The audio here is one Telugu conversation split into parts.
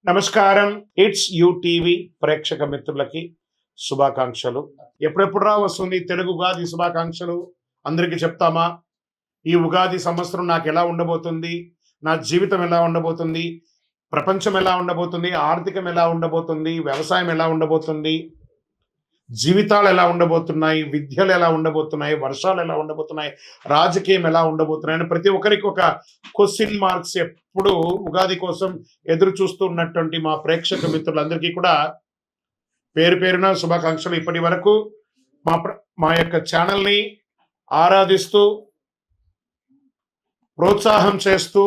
నమస్కారం. ఇట్స్ యూ టీవీ ప్రేక్షక మిత్రులకి శుభాకాంక్షలు. ఎప్పుడెప్పుడు వస్తుంది తెలుగు ఉగాది శుభాకాంక్షలు అందరికీ చెప్తామా? ఈ ఉగాది సంవత్సరం నాకు ఎలా ఉండబోతుంది, నా జీవితం ఎలా ఉండబోతుంది, ప్రపంచం ఎలా ఉండబోతుంది, ఆర్థికం ఎలా ఉండబోతుంది, వ్యవసాయం ఎలా ఉండబోతుంది, జీవితాలు ఎలా ఉండబోతున్నాయి, విద్యలు ఎలా ఉండబోతున్నాయి, వర్షాలు ఎలా ఉండబోతున్నాయి, రాజకీయం ఎలా ఉండబోతున్నాయి అని ప్రతి ఒక్కరికి ఒక క్వశ్చన్ మార్క్స్ ఎప్పుడు ఉగాది కోసం ఎదురు చూస్తున్నటువంటి మా ప్రేక్షక మిత్రులందరికీ కూడా పేరు పేరున శుభాకాంక్షలు. ఇప్పటి వరకు మా యొక్క ఛానల్ని ఆరాధిస్తూ ప్రోత్సాహం చేస్తూ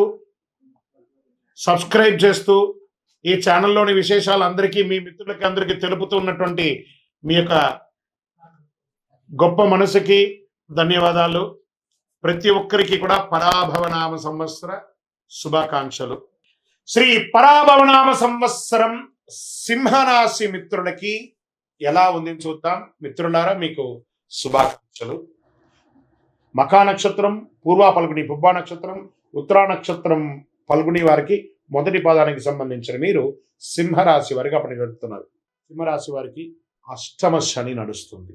సబ్స్క్రైబ్ చేస్తూ ఈ ఛానల్లోని విశేషాలు అందరికీ మీ మిత్రులకి అందరికీ తెలుపుతున్నటువంటి మీ యొక్క గొప్ప మనసుకి ధన్యవాదాలు. ప్రతి ఒక్కరికి కూడా పరాభవనామ సంవత్సర శుభాకాంక్షలు. శ్రీ పరాభవనామ సంవత్సరం సింహరాశి మిత్రులకి ఎలా ఉంది చూద్దాం. మిత్రులారా, మీకు శుభాకాంక్షలు. మఖా నక్షత్రం, పూర్వ పల్గుని, పుబ్బా నక్షత్రం, ఉత్తరా నక్షత్రం పల్గుని వారికి మొదటి పాదానికి సంబంధించిన మీరు సింహరాశి వారికి అప్పటి గడుపుతున్నారు. సింహరాశి వారికి అష్టమ శని నడుస్తుంది.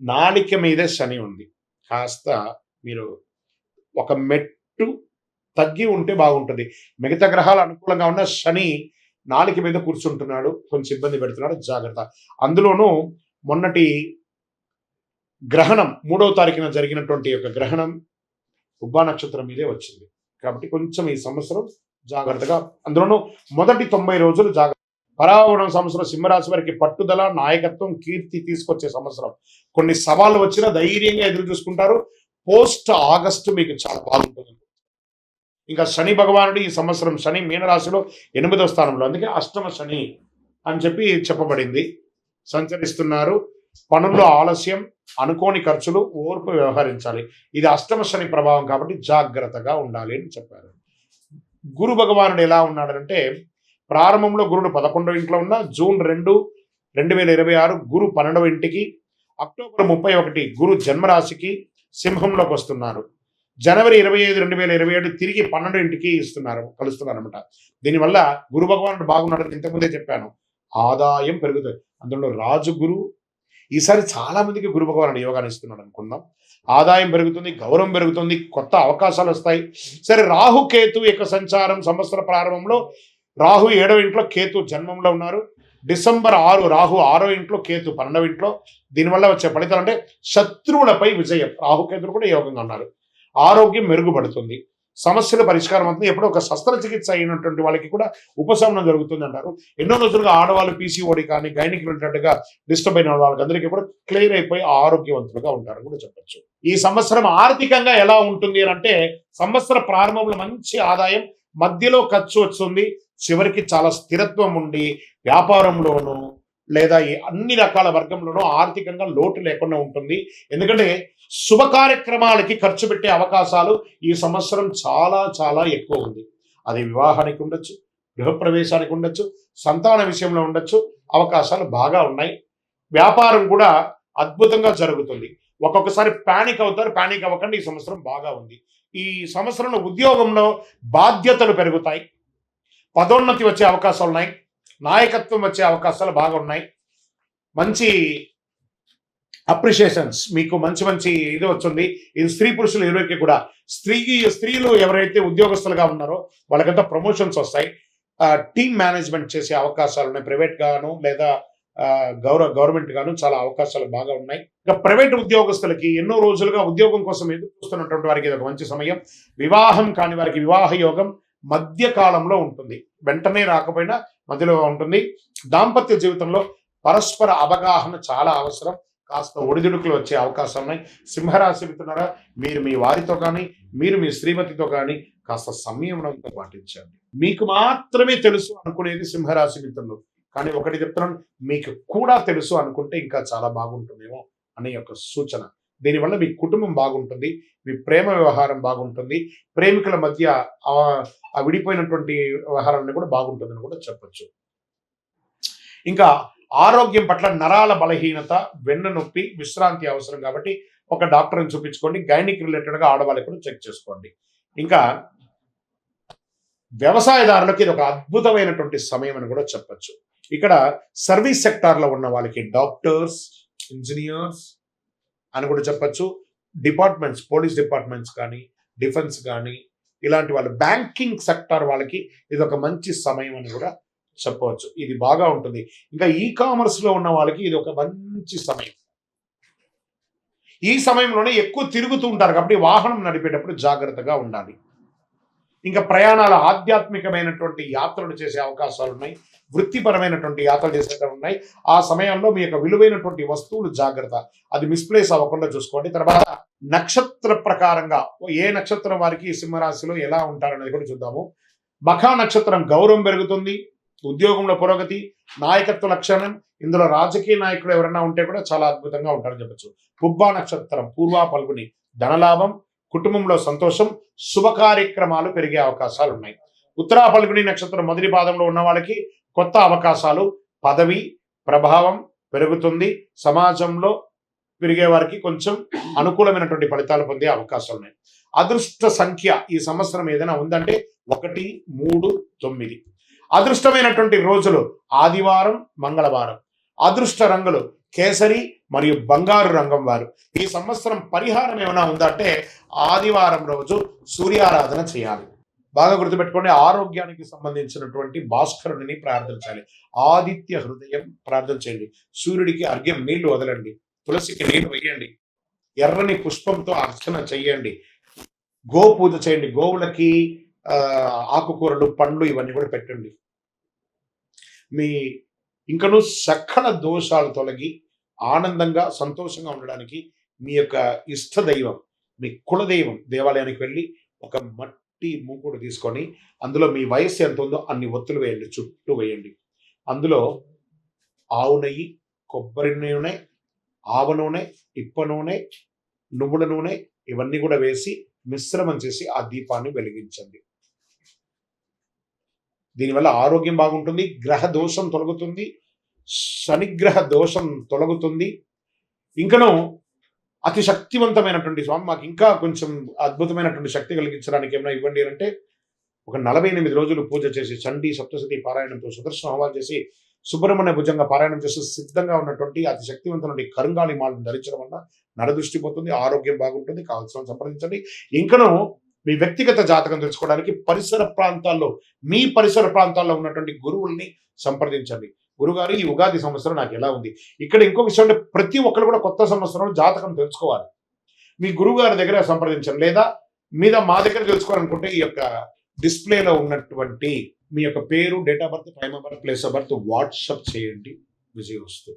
నాలిక మీద శని ఉంది. కాస్త మీరు ఒక మెట్టు తగ్గి ఉంటే బాగుంటుంది. మిగతా గ్రహాలు అనుకూలంగా ఉన్న శని నాలిక మీద కూర్చుంటున్నాడు, కొంచెం ఇబ్బంది పెడుతున్నాడు, జాగ్రత్త. అందులోనూ మొన్నటి గ్రహణం 3వ తారీఖున జరిగినటువంటి యొక్క గ్రహణం ఉబ్బా నక్షత్రం మీదే వచ్చింది. కాబట్టి కొంచెం ఈ సంవత్సరం జాగ్రత్తగా, అందులోనూ మొదటి 90 రోజులు జాగ్రత్త. పరాభవనం సంవత్సరం సింహరాశి వారికి పట్టుదల, నాయకత్వం, కీర్తి తీసుకొచ్చే సంవత్సరం. కొన్ని సవాళ్ళు వచ్చినా ధైర్యంగా ఎదురు చూసుకుంటారు. పోస్ట్ ఆగస్టు మీకు చాలా బాగుంటుంది. ఇంకా శని భగవానుడు ఈ సంవత్సరం శని మీనరాశిలో 8వ స్థానంలో, అందుకే అష్టమ శని అని చెప్పి చెప్పబడింది, సంచరిస్తున్నారు. పనుల్లో ఆలస్యం, అనుకోని ఖర్చులు, ఓర్పు వ్యవహరించాలి. ఇది అష్టమ శని ప్రభావం కాబట్టి జాగ్రత్తగా ఉండాలి అని చెప్పారు. గురు భగవానుడు ఎలా ఉన్నాడంటే, ప్రారంభంలో గురుడు 11వ ఇంట్లో ఉన్న జూన్ 2, 2026 గురు 12వ ఇంటికి, అక్టోబర్ 31 గురు జన్మరాశికి సింహంలోకి వస్తున్నారు. జనవరి 25, 2027 తిరిగి 12వ ఇంటికి కలుస్తున్నారు అనమాట. దీనివల్ల గురు భగవానుడు బాగున్నాడని ఇంతకుముందే చెప్పాను. ఆదాయం పెరుగుతుంది. అందులో రాజు గురు ఈసారి చాలా మందికి గురు భగవానుడు యోగాన్ని ఇస్తున్నాడు అనుకుందాం. ఆదాయం పెరుగుతుంది, గౌరవం పెరుగుతుంది, కొత్త అవకాశాలు వస్తాయి. సరే, రాహు కేతు యొక్క సంచారం సంవత్సర ప్రారంభంలో రాహు 7వ ఇంట్లో, కేతు జన్మంలో ఉన్నారు. డిసెంబర్ 6 రాహు 6వ ఇంట్లో, కేతు 12వ ఇంట్లో. దీనివల్ల వచ్చే ఫలితాలు అంటే శత్రువులపై విజయం. రాహుకేతులు కూడా యోగంగా ఉన్నారు. ఆరోగ్యం మెరుగుపడుతుంది, సమస్యల పరిష్కారం అవుతుంది. ఎప్పుడో ఒక శస్త్రచికిత్స అయినటువంటి వాళ్ళకి కూడా ఉపశమనం జరుగుతుంది అంటారు. ఎన్నో రోజులుగా ఆడవాళ్ళు పీసీఓడి కానీ గైనికి వెళ్ళినట్టుగా డిస్టర్బ్ అయిన వాళ్ళకి అందరికీ కూడా క్లియర్ అయిపోయి ఆరోగ్యవంతులుగా ఉంటారని కూడా చెప్పచ్చు. ఈ సంవత్సరం ఆర్థికంగా ఎలా ఉంటుంది అని అంటే, సంవత్సర ప్రారంభంలో మంచి ఆదాయం, మధ్యలో ఖర్చు వస్తుంది, చివరికి చాలా స్థిరత్వం ఉండి వ్యాపారంలోనూ లేదా అన్ని రకాల వర్గంలోనూ ఆర్థికంగా లోటు లేకుండా ఉంటుంది. ఎందుకంటే శుభ కార్యక్రమాలకి ఖర్చు పెట్టే అవకాశాలు ఈ సంవత్సరం చాలా చాలా ఎక్కువ ఉంది. అది వివాహానికి ఉండొచ్చు, గృహప్రవేశానికి ఉండొచ్చు, సంతాన విషయంలో ఉండొచ్చు. అవకాశాలు బాగా ఉన్నాయి. వ్యాపారం కూడా అద్భుతంగా జరుగుతుంది. ఒక్కొక్కసారి ప్యానిక్ అవుతారు, ప్యానిక్ అవ్వకండి. ఈ సంవత్సరం బాగా ఉంది. ఈ సంవత్సరంలో ఉద్యోగంలో బాధ్యతలు పెరుగుతాయి, పదోన్నతి వచ్చే అవకాశాలు ఉన్నాయి, నాయకత్వం వచ్చే అవకాశాలు బాగా ఉన్నాయి. మంచి అప్రిషియేషన్స్, మీకు మంచి మంచి ఇది వచ్చింది. ఇది స్త్రీ పురుషులు ఇరువురికి కూడా. స్త్రీలు ఎవరైతే ఉద్యోగస్తులుగా ఉన్నారో వాళ్ళకంతా ప్రమోషన్స్ వస్తాయి. టీమ్ మేనేజ్మెంట్ చేసే అవకాశాలు ఉన్నాయి. ప్రైవేట్ గాను లేదా గవర్నమెంట్ గాను చాలా అవకాశాలు బాగా ఉన్నాయి. ఇక ప్రైవేట్ ఉద్యోగస్తులకి ఎన్నో రోజులుగా ఉద్యోగం కోసం ఎదురు చూస్తున్నటువంటి వారికి ఇది ఒక మంచి సమయం. వివాహం కాని వారికి వివాహ యోగం మధ్య కాలంలో ఉంటుంది, వెంటనే రాకపోయినా మధ్యలో ఉంటుంది. దాంపత్య జీవితంలో పరస్పర అవగాహన చాలా అవసరం. కాస్త ఒడిదుడుకులు వచ్చే అవకాశం ఉన్నాయి. సింహరాశి మిత్రులారా, మీరు మీ వారితో కానీ మీరు మీ శ్రీమతితో కానీ కాస్త సంయమనంతో పాటించండి. మీకు మాత్రమే తెలుసు అనుకునేది సింహరాశి మిత్రులు, కానీ ఒకటి చెప్తున్నాను, మీకు కూడా తెలుసు అనుకుంటే ఇంకా చాలా బాగుంటుందేమో అనే యొక్క సూచన. దీనివల్ల మీ కుటుంబం బాగుంటుంది, మీ ప్రేమ వ్యవహారం బాగుంటుంది, ప్రేమికుల మధ్య ఆ విడిపోయినటువంటి వ్యవహారాన్ని కూడా బాగుంటుందని కూడా చెప్పచ్చు. ఇంకా ఆరోగ్యం పట్ల నరాల బలహీనత, వెన్ను నొప్పి, విశ్రాంతి అవసరం కాబట్టి ఒక డాక్టర్ని చూపించుకోండి. గైనిక్ రిలేటెడ్గా ఆడవాళ్ళకి కూడా చెక్ చేసుకోండి. ఇంకా వ్యవసాయదారులకు ఇది ఒక అద్భుతమైనటువంటి సమయం అని కూడా చెప్పచ్చు. ఇక్కడ సర్వీస్ సెక్టార్లో ఉన్న వాళ్ళకి డాక్టర్స్, ఇంజనీర్స్ అని కూడా చెప్పచ్చు. డిపార్ట్మెంట్స్, పోలీస్ డిపార్ట్మెంట్స్ కానీ, డిఫెన్స్ కానీ, ఇలాంటి వాళ్ళు, బ్యాంకింగ్ సెక్టార్ వాళ్ళకి ఇది ఒక మంచి సమయం అని కూడా చెప్పవచ్చు. ఇది బాగా ఉంటుంది. ఇంకా ఈ కామర్స్లో ఉన్న వాళ్ళకి ఇది ఒక మంచి సమయం. ఈ సమయంలోనే ఎక్కువ తిరుగుతూ ఉంటారు కాబట్టి వాహనం నడిపేటప్పుడు జాగ్రత్తగా ఉండాలి. ఇంకా ప్రయాణాల ఆధ్యాత్మికమైనటువంటి యాత్రలు చేసే అవకాశాలు ఉన్నాయి. వృత్తిపరమైనటువంటి యాత్రలు చేసేటవి ఉన్నాయి. ఆ సమయంలో మీ యొక్క విలువైనటువంటి వస్తువులు జాగ్రత్త, అది మిస్ప్లేస్ అవ్వకుండా చూసుకోండి. తర్వాత నక్షత్ర ప్రకారంగా ఏ నక్షత్రం వారికి సింహరాశిలో ఎలా ఉంటారనేది కూడా చూద్దాము. మఖా నక్షత్రం గౌరవం పెరుగుతుంది, ఉద్యోగంలో పురోగతి, నాయకత్వ లక్షణం. ఇందులో రాజకీయ నాయకులు ఎవరైనా ఉంటే కూడా చాలా అద్భుతంగా ఉంటారని చెప్పచ్చు. పుబ్బా నక్షత్రం పూర్వ పల్గుని, ధనలాభం, కుటుంబంలో సంతోషం, శుభ కార్యక్రమాలు పెరిగే అవకాశాలు ఉన్నాయి. ఉత్తరా పల్గుని నక్షత్రం మొదటి పాదంలో ఉన్న వాళ్ళకి కొత్త అవకాశాలు, పదవి ప్రభావం పెరుగుతుంది. సమాజంలో పెరిగే వారికి కొంచెం అనుకూలమైనటువంటి ఫలితాలు పొందే అవకాశాలు ఉన్నాయి. అదృష్ట సంఖ్య ఈ సంవత్సరం ఏదైనా ఉందంటే 1, 3, 9. అదృష్టమైనటువంటి రోజులు ఆదివారం, మంగళవారం. అదృష్ట రంగులు కేసరి మరియు బంగారు రంగం వారు. ఈ సంవత్సరం పరిహారం ఏమైనా ఉందంటే ఆదివారం రోజు సూర్యారాధన చేయాలి. బాగా గుర్తుపెట్టుకోండి. ఆరోగ్యానికి సంబంధించినటువంటి భాస్కరుడిని ప్రార్థించాలి. ఆదిత్య హృదయం ప్రార్థన చేయండి. సూర్యుడికి అర్ఘ్యం నీళ్లు వదలండి. తులసికి నీళ్లు వేయండి. ఎర్రని పుష్పంతో అర్చన చెయ్యండి. గో పూజ చేయండి. గోవులకి ఆకుకూరలు, పండ్లు ఇవన్నీ కూడా పెట్టండి. మీ ఇంకను సకల దోషాలు తొలగి ఆనందంగా సంతోషంగా ఉండడానికి మీ యొక్క ఇష్ట దైవం, మీ కులదైవం దేవాలయానికి వెళ్ళి ఒక మట్టి మూకుడు తీసుకొని అందులో మీ వయస్సు ఎంత ఉందో అన్ని ఒత్తులు వేయండి, చుట్టూ వేయండి. అందులో ఆవు నెయ్యి, కొబ్బరి నూనె, ఆవ నూనె, ఇప్ప నూనె, నువ్వుల నూనె ఇవన్నీ కూడా వేసి మిశ్రమం చేసి ఆ దీపాన్ని వెలిగించండి. దీనివల్ల ఆరోగ్యం బాగుంటుంది, గ్రహ దోషం తొలగుతుంది, శనిగ్రహ దోషం తొలగుతుంది. ఇంకను అతి శక్తివంతమైనటువంటి స్వామి మాకు ఇంకా కొంచెం అద్భుతమైనటువంటి శక్తి కలిగించడానికి ఏమైనా ఇవ్వండి అంటే ఒక 48 రోజులు పూజ చేసి చండీ సప్తశతి పారాయణంతో సుదర్శన హోమాలు చేసి సుబ్రహ్మణ్య భుజంగా పారాయణం చేసి సిద్ధంగా ఉన్నటువంటి అతి శక్తివంతమైన కరుంగాలి మాలను ధరించడం వల్ల నరదృష్టి పోతుంది, ఆరోగ్యం బాగుంటుంది. కావాల్సిన సంప్రదించండి. ఇంకను మీ వ్యక్తిగత జాతకం తెలుసుకోవడానికి పరిసర ప్రాంతాల్లో, మీ పరిసర ప్రాంతాల్లో ఉన్నటువంటి గురువుల్ని సంప్రదించండి. గురుగారు ఈ ఉగాది సంవత్సరం నాకు ఎలా ఉంది. ఇక్కడ ఇంకో విషయం అంటే ప్రతి ఒక్కరు కూడా కొత్త సంవత్సరంలో జాతకం తెలుసుకోవాలి. మీ గురువు గారి దగ్గర సంప్రదించండి. లేదా మా దగ్గర తెలుసుకోవాలనుకుంటే ఈ యొక్క డిస్ప్లేలో ఉన్నటువంటి మీ యొక్క పేరు, date of birth, time of birth, place of birth WhatsApp చేయండి. విజయవస్తు.